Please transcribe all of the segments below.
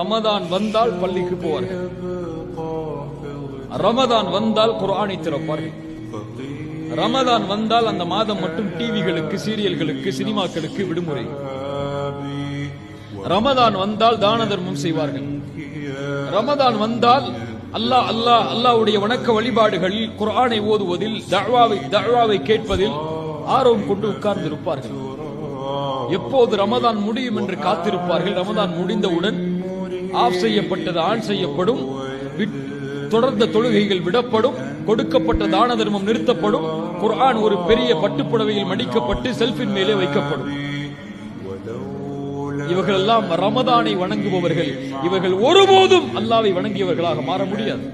ரமதான் வந்தால் பள்ளிக்கு போவார்கள். ரமதான் வந்தால் குர்ஆனை திறப்பார்கள். ரமதான் வந்தால் அந்த மாதம் மட்டும் டிவிகளுக்கு, சீரியல்களுக்கு, சினிமாக்களுக்கு விடுமுறை. ரமதான் வந்தால் தான தர்மம் செய்வார்கள். ரமதான் வந்தால் அல்லாஹ் அல்லாஹ் அல்லாஹ்வுடைய வணக்க வழிபாடுகளில், குர்ஆனை ஓதுவதில், தஅவாவை கேட்பதில் ஆர்வம் கொண்டு உட்கார்ந்து இருப்பார்கள். எப்போது ரமதான் முடியும் என்று காத்திருப்பார்கள். ரமதான் முடிந்தவுடன் ஆஃப் செய்யப்பட்டது ஆன் செய்யப்படும், தொடர்ந்த தொழுகைகள் விடப்படும், கொடுக்கப்பட்ட தான தர்மம் நிறுத்தப்படும், குர்ஆன் ஒரு பெரிய பட்டுப்புடவையில் மடிக்கப்பட்டு செல்ஃபின் மேலே வைக்கப்படும். இவர்கள் எல்லாம் ரமதானை வணங்குபவர்கள். இவர்கள் ஒருபோதும் அல்லாஹ்வை வணங்கியவர்களாக மாற முடியாது.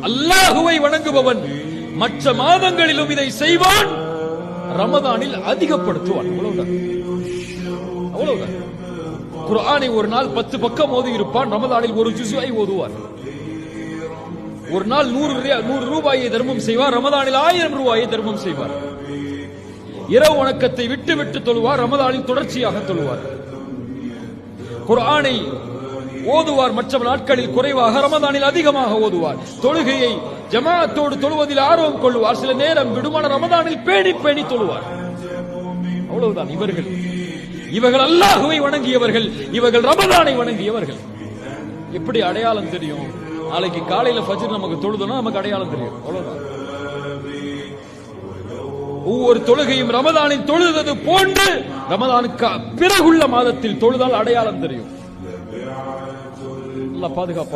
அல்லாஹ்வை வணங்குபவன் மற்ற மாதங்களிலும் இதை செய்வான், ரமதானில் அதிகப்படுத்துவான். அவ்வளவுதான். குர்ஆனை ஒரு நாள் 10 பக்கம் ஓதி இருப்பான், ரமதானில் ஒரு ஜுஸ்ஐ ஓதுவார். ஒரு நாள் 100 ரூபாயை தர்மம் செய்வார், ரமதானில் 1000 ரூபாயை தர்மம் செய்வார். இரவு வணக்கத்தை விட்டு விட்டு தொழுவார், ரமதானில் தொடர்ச்சியாக தொழுவார். குர்ஆனை ஓதுவார் மற்ற நாட்களில் குறைவாக, ரமதானில் அதிகமாக ஓதுவார். தொழுகையை ஜமாஅத்தோடு தொழுவதில் ஆர்வம் கொள்வார். சில நேரம் விடுமான ரமதானில் பேணி பேணி தொழுவார். அவ்வளவுதான். இவர்கள் அல்லாஹ்வை வணங்கியவர்கள், இவர்கள் ரமதானை வணங்கியவர்கள். எப்படி அடையாளம் தெரியும்? நாளைக்கு காலையில ஃபஜ்ர் நமக்கு தொழுதோம்னா நமக்கு அடையாளம் தெரியும். அவ்வளவுதான். ஒவ்வொரு தொழுகையும் ரமதானில் தொழுது போன்று ரமதானுக்கு பிறகுள்ள மாதத்தில் தொழுதால் அடையாளம் தெரியும். அல்லாஹ் பாதுகாப்பான்.